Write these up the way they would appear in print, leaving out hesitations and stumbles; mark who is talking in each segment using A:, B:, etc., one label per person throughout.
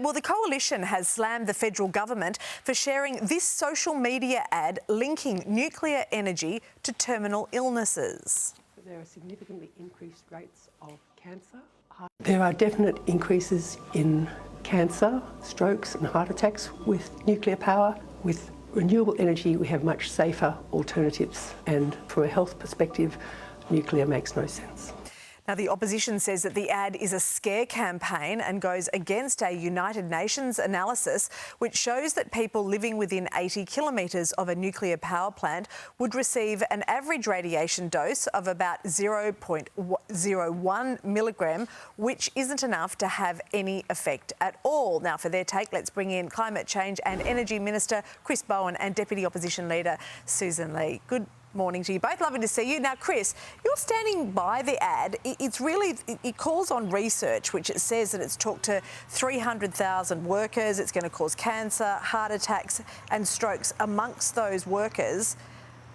A: Well, the Coalition has slammed the federal government for sharing this social media ad linking nuclear energy to terminal illnesses.
B: There are significantly increased rates of cancer. There are definite increases in cancer, strokes and heart attacks with nuclear power. With renewable energy, we have much safer alternatives, and from a health perspective, nuclear makes no sense.
A: Now, the opposition says that the ad is a scare campaign and goes against a United Nations analysis which shows that people living within 80 kilometres of a nuclear power plant would receive an average radiation dose of about 0.01 milligram, which isn't enough to have any effect at all. Now, for their take, let's bring in Climate Change and Energy Minister Chris Bowen and Deputy Opposition Leader Susan Lee. Good morning to you both. Lovely to see you. Now, Chris, you're standing by the ad. It calls on research, which it says that it's talked to 300,000 workers. It's going to cause cancer, heart attacks and strokes amongst those workers.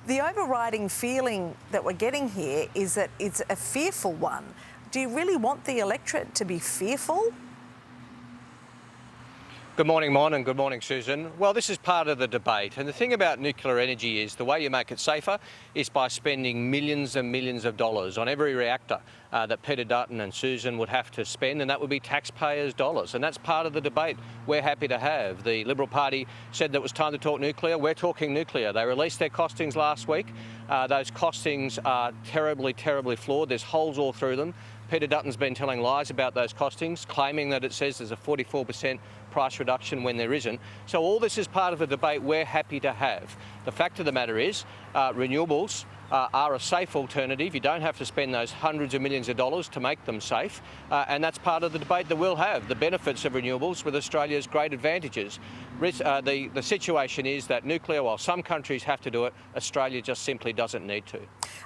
A: The overriding feeling that we're getting here is that it's a fearful one. Do you really want the electorate to be fearful?
C: Good morning, Mon, and good morning, Susan. Well, this is part of the debate, and the thing about nuclear energy is the way you make it safer is by spending millions and millions of dollars on every reactor that Peter Dutton and Susan would have to spend, and that would be taxpayers' dollars, and that's part of the debate we're happy to have. The Liberal Party said that it was time to talk nuclear. We're talking nuclear. They released their costings last week. Those costings are terribly, terribly flawed. There's holes all through them. Peter Dutton's been telling lies about those costings, claiming that it says there's a 44% price reduction when there isn't. So all this is part of a debate we're happy to have. The fact of the matter is renewables are a safe alternative. You don't have to spend those hundreds of millions of dollars to make them safe, and that's part of the debate that we'll have, the benefits of renewables with Australia's great advantages. The situation is that nuclear, while some countries have to do it, Australia just simply doesn't need to.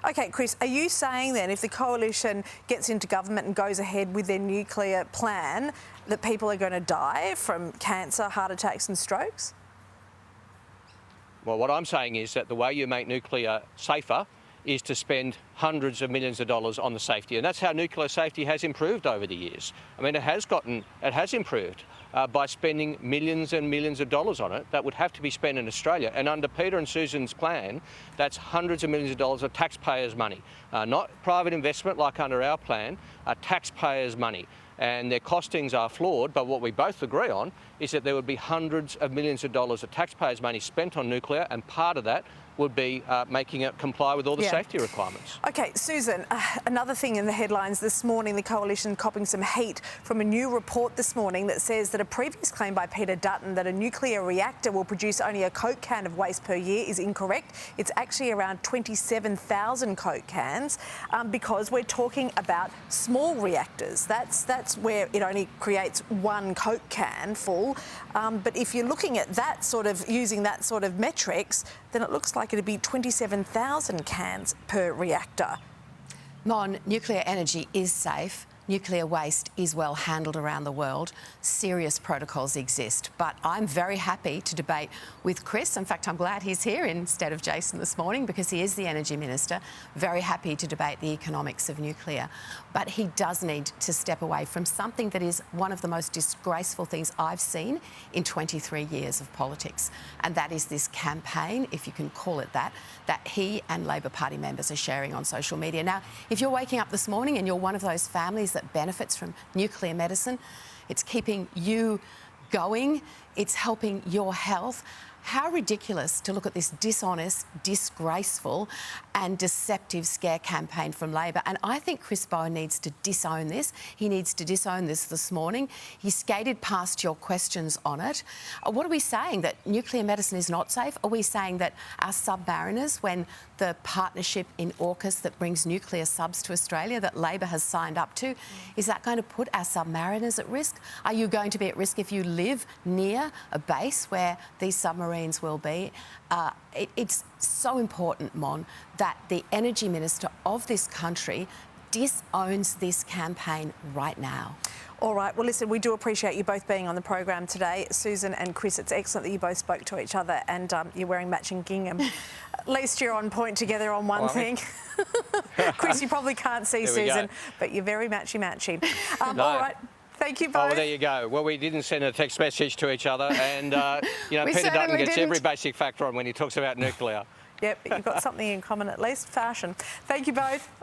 A: OK, Chris, are you saying then if the Coalition gets into government and goes ahead with their nuclear plan, that people are going to die from cancer, heart attacks and strokes?
C: Well, what I'm saying is that the way you make nuclear safer is to spend hundreds of millions of dollars on the safety, and that's how nuclear safety has improved over the years. I mean, it has improved by spending millions and millions of dollars on it that would have to be spent in Australia. And under Peter and Susan's plan, that's hundreds of millions of dollars of taxpayers' money, not private investment like under our plan, taxpayers' money. And their costings are flawed, but what we both agree on is that there would be hundreds of millions of dollars of taxpayers' money spent on nuclear, and part of that would be making it comply with all the safety requirements. OK,
A: Susan, another thing in the headlines this morning, the Coalition copping some heat from a new report this morning that says that a previous claim by Peter Dutton that a nuclear reactor will produce only a Coke can of waste per year is incorrect. It's actually around 27,000 Coke cans because we're talking about small reactors. That's where it only creates one Coke can full. But if you're looking at that sort of, using that sort of metrics, then it looks like it'd be 27,000 cans per reactor.
D: Mon, nuclear energy is safe. Nuclear waste is well handled around the world. Serious protocols exist. But I'm very happy to debate with Chris. In fact, I'm glad he's here instead of Jason this morning because he is the Energy Minister. Very happy to debate the economics of nuclear. But he does need to step away from something that is one of the most disgraceful things I've seen in 23 years of politics. And that is this campaign, if you can call it that he and Labor Party members are sharing on social media. Now, if you're waking up this morning and you're one of those families that benefits from nuclear medicine, it's keeping you going, it's helping your health. How ridiculous to look at this dishonest, disgraceful and deceptive scare campaign from Labor. And I think Chris Bowen needs to disown this. He needs to disown this morning. He skated past your questions on it. What are we saying? That nuclear medicine is not safe? Are we saying that our submariners, when the partnership in AUKUS that brings nuclear subs to Australia that Labor has signed up to, is that going to put our submariners at risk? Are you going to be at risk if you live near a base where these submarines will be? It's so important, Mon, that the Energy Minister of this country disowns this campaign right now.
A: All right. Well, listen, we do appreciate you both being on the program today. Susan and Chris, it's excellent that you both spoke to each other and you're wearing matching gingham. At least you're on point together on one thing. Chris, you probably can't see Susan, but you're very matchy-matchy.
C: No.
A: All right. Thank you both.
C: Oh, well, there you go. Well, we didn't send a text message to each other, and
A: We
C: Peter Dutton
A: certainly
C: gets every
A: didn't.
C: basic fact wrong when he talks about nuclear.
A: Yep, but you've got something in common at least, fashion. Thank you both.